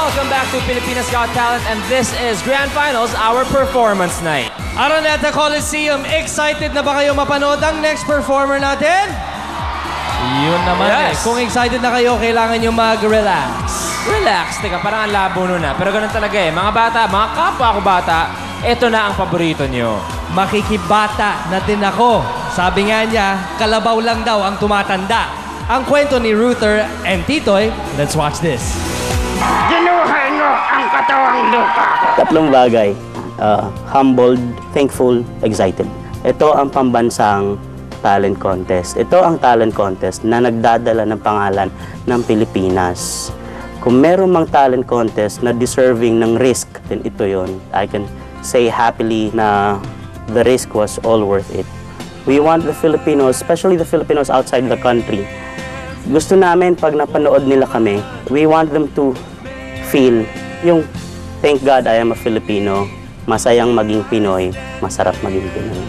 Welcome back to Pilipinas Got Talent, and this is Grand Finals, our performance night. Araneta Coliseum, excited na ba kayo mapanood ang next performer natin? Yun naman Yes. Kung excited na kayo, kailangan nyo mag-relax. Relax, teka, parang ang labo nun Pero ganun talaga Mga bata, mga kapwa ko bata, ito na ang paborito nyo. Makikibata na din ako. Sabi nga niya, kalabaw lang daw ang tumatanda. Ang kwento ni Ruther and Titoy, let's watch this. Ginuhay nyo ang katawang lupa ko. Tatlong bagay. Humbled, thankful, excited. Ito ang pambansang talent contest. Ito ang talent contest na nagdadala ng pangalan ng Pilipinas. Kung meron mang talent contest na deserving ng risk, then ito yon. I can say happily na the risk was all worth it. We want the Filipinos, especially the Filipinos outside the country. Gusto namin pag napanood nila kami, we want them to feel yung thank God I am a Filipino, masayang maging Pinoy, masarap maging Pinoy.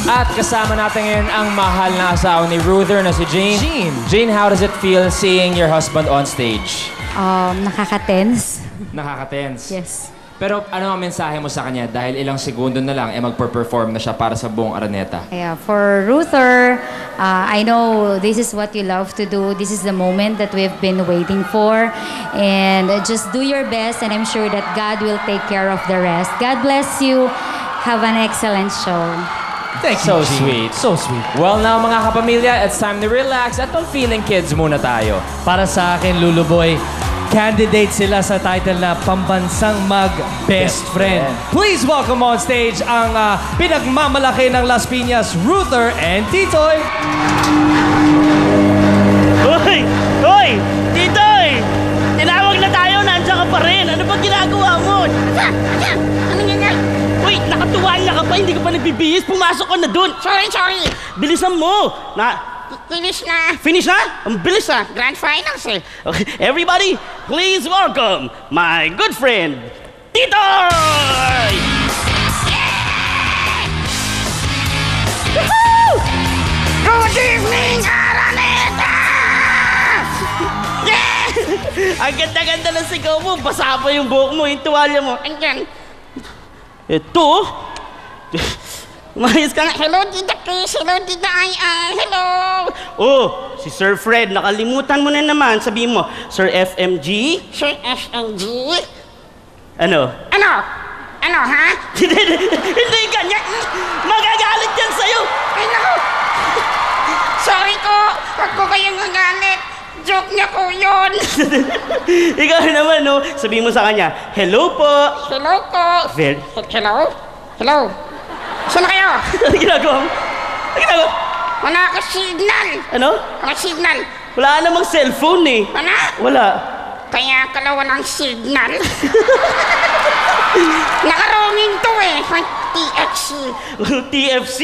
At kasama natin ngayon ang mahal na asawa ni Ruther na si Jane. Jane, how does it feel seeing your husband on stage? Nakaka-tense. Nakaka-tense. Yes. Pero ano ang mensahe mo sa kanya dahil ilang segundo na lang magper-perform na siya para sa buong Araneta? Yeah, for Ruther, I know this is what you love to do. This is the moment that we've been waiting for. And just do your best and I'm sure that God will take care of the rest. God bless you. Have an excellent show. Thank So you, Jean. sweet. So sweet. Well, now mga kapamilya, it's time to relax at feeling kids muna tayo. Para sa akin, Luluboy, candidate sila sa title na Pambansang Mag-Best Friend. Please welcome on stage ang pinagmamalaki ng Las Piñas, Ruther and Titoy. Hoy! Hoy! Titoy! Tinawag na tayo, nandiyan ka pa rin. Ano ba ginagawa mo? Ano nga? Uy, nakatuwalya ka pa, hindi ka pa nagbibihis. Pumasok ka na dun. Sorry. Bilisan mo. Finish na. Finish na? Ang bilis Grand Finals Okay, everybody, please welcome my good friend, Titoy! Woohoo! Good evening, Araneta! Yeah! Ang ganda-ganda ng sigaw mo. Basa pa yung buhok mo, yung tuwalya mo. Andyan. Ito? Umayos ka nga. Hello, Tita Chris. Hello, Tita Ay. Hello. Oh, si Sir Fred. Nakalimutan mo na naman. Sabihin mo, Sir FMG? Sir FMG? Ano? Ano, ha? Hindi ganyan. Magagalit yan sa'yo. Ay, naku. Sorry ko. Huwag ko kayong magalit. Joke niya po yun. Ikaw naman, no? Sabihin mo sa kanya, hello po. Hello po. Hello? Hello? Saan na kayo? Ano ginagawa mo? Ano ginagawa? Wala ka signal. Ano? Wala signal. Wala namang cellphone eh. Wala. Kaya kala walang signal. Naka-roaming to eh. TFC. TFC?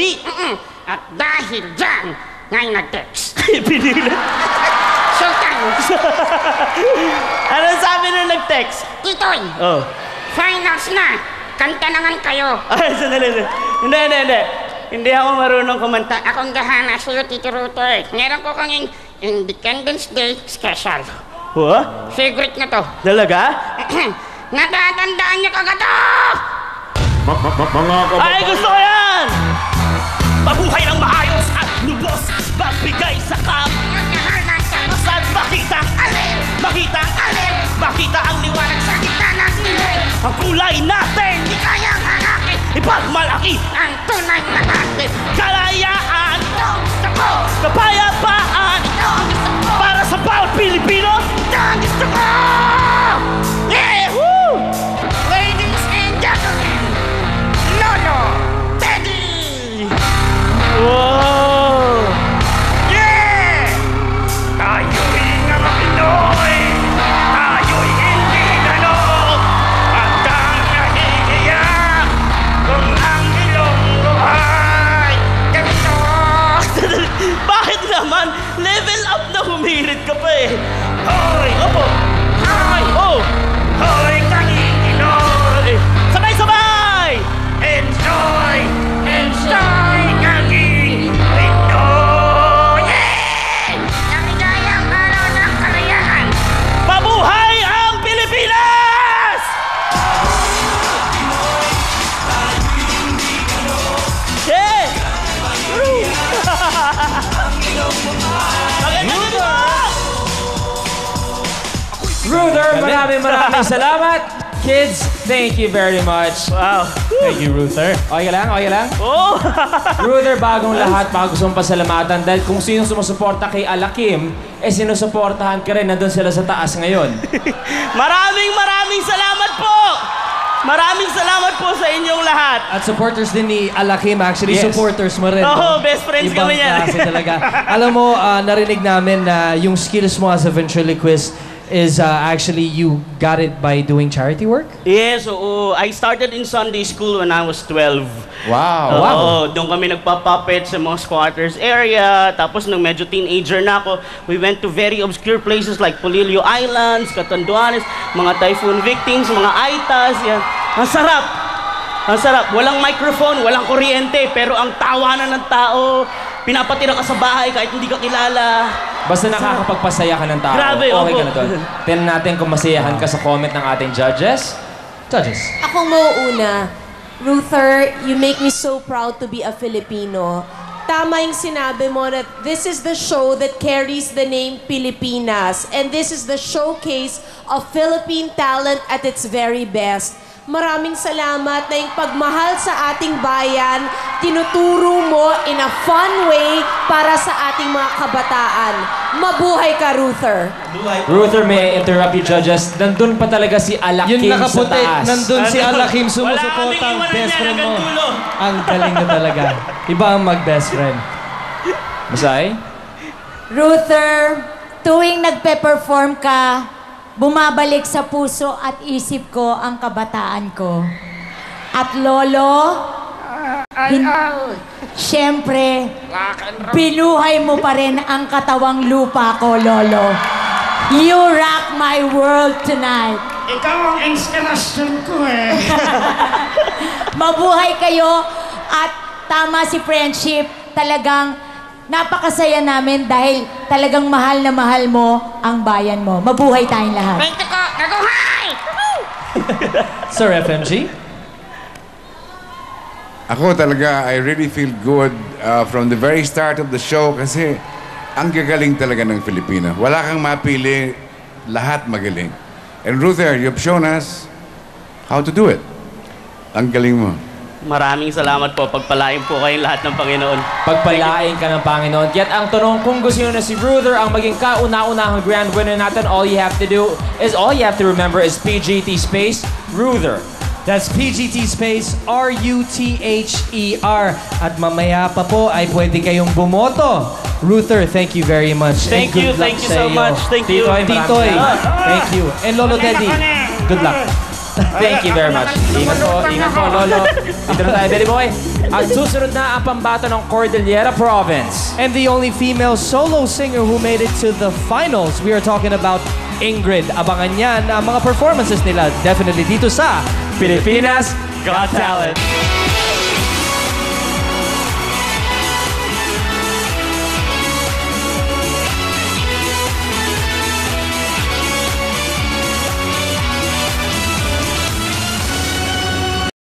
At dahil dyan, ngayon nag-text. Pinilit. Sultan. Ano sabi nung nag-text? Titoy. Oh. Finals na. Kanta naman kayo. Ay, sandali. Hindi. Hindi ako marunong kumanta. Akong gahana sa'yo, Tito Ruther. Meron ko kang Independence Day special. What? Favorite na to. Talaga? Natatandaan niyo kagato! Ay, gusto ko yan! Mabuhay ng maayos at lubos. Magbigay sa kap. Saan makita? Alin? Makita? Alin? Makita ang liwanag sa gitna ng dilim. Ang kulay natin. Di kayang hanapin. Ipagmalaki ang tunay na natin. Kalayaan. Ito ang gusto ko. Kapayapaan. Ito ang gusto ko. Para sa bawat Pilipino. Ito ang gusto ko. Yeah! Woo! Ladies and gentlemen, Lolo Teddy! Wow! Yeah! Tayo'y nga Pinoy! Tayo'y hindi ganon! Hanggang nahihiyak kung ang ilong buhay! Ganito! Bakit naman? Level up na humirit ka pa eh! Hoy! Opo! Hoy! Oh! Hoy! Kanginginoy! Sabay-sabay! Enjoy! Enjoy! Kanging Pinoy! Yeah! Naligayang araw ng kalayahan! Ruther, maraming salamat. Kids, thank you very much. Wow. Thank you, Ruther. Okay lang, okay lang. Oh! Ruther, bagong lahat, baka gusto mong pasalamatan dahil kung sino sumusuporta kay Alakim, sinusuportahan ka rin, nandun sila sa taas ngayon. Maraming salamat po! Maraming salamat po sa inyong lahat. At supporters din ni Alakim. Actually, Yes. supporters mo rin. Oo, no? best friends Ibang kami yan. klase talaga. Alam mo, narinig namin na yung skills mo as a ventriloquist is actually you got it by doing charity work? Yes, oo. I started in Sunday school when I was 12. Wow. Oo, doon kami nagpa-puppet sa mga squatters area. Tapos nung medyo teenager na ako, we went to very obscure places like Polillo Islands, Catanduanes, mga typhoon victims, mga aitas. Yan. Ang sarap! Ang sarap. Walang microphone, walang kuryente, pero ang tawanan ng tao, pinapatira ka sa bahay kahit hindi ka kilala. Basta nakakapagpasaya ka ng tao. Grabe, okay opo. ka na doon. Tingnan natin kung masayahan ka sa comment ng ating judges. Judges. Ako mauuna. Ruther, you make me so proud to be a Filipino. Tama yung sinabi mo that this is the show that carries the name Pilipinas. And this is the showcase of Philippine talent at its very best. Maraming salamat na yung pagmahal sa ating bayan, tinuturo mo in a fun way para sa ating mga kabataan. Mabuhay ka, Ruther! Ruther, may I interrupt you, judges. Nandun pa talaga si Alakim Yung sa nakaputi, taas. nandun si Alakim Wala sumusuporta ang kaming iwanan best yan friend mo. hanggang dulo. Ang galing na talaga. Iba ang mag-best friend. Masay? Ruther, tuwing nagpe-perform ka, bumabalik sa puso at isip ko ang kabataan ko. At Lolo, siyempre, binuhay mo pa rin ang katawang lupa ko, Lolo. You rock my world tonight. Ikaw ang inspirasyon ko eh. Mabuhay kayo at tama si friendship, talagang napakasaya namin dahil talagang mahal na mahal mo ang bayan mo. Mabuhay tayong lahat. Thank you ko. Naguhay! Sir FMG? Ako talaga, I really feel good from the very start of the show kasi ang gagaling talaga ng Filipino. Wala kang mapili, lahat magaling. And Ruther, you've shown us how to do it. Ang galing mo. Maraming salamat po. Pagpalain po kayong lahat ng Panginoon. Pagpalain ka ng Panginoon. Yet ang tanong, kung gusto nyo na si Ruther ang maging kauna-unahang grand winner natin, all you have to remember is PGT space, Ruther. That's PGT space R-U-T-H-E-R. At mamaya pa po ay pwede kayong bumoto. Ruther, thank you very much. Thank you so much. Thank you. Titoy, Titoy, thank you. And Lolo Teddy, good luck. Thank you very much. Ingat po, Lolo. Dito na tayo, Billy Boy. At susunod na ang pambato ng Cordillera Province. And the only female solo singer who made it to the finals, we are talking about Ingrid. Abangan yan ang mga performances nila definitely dito sa Pilipinas Got Talent.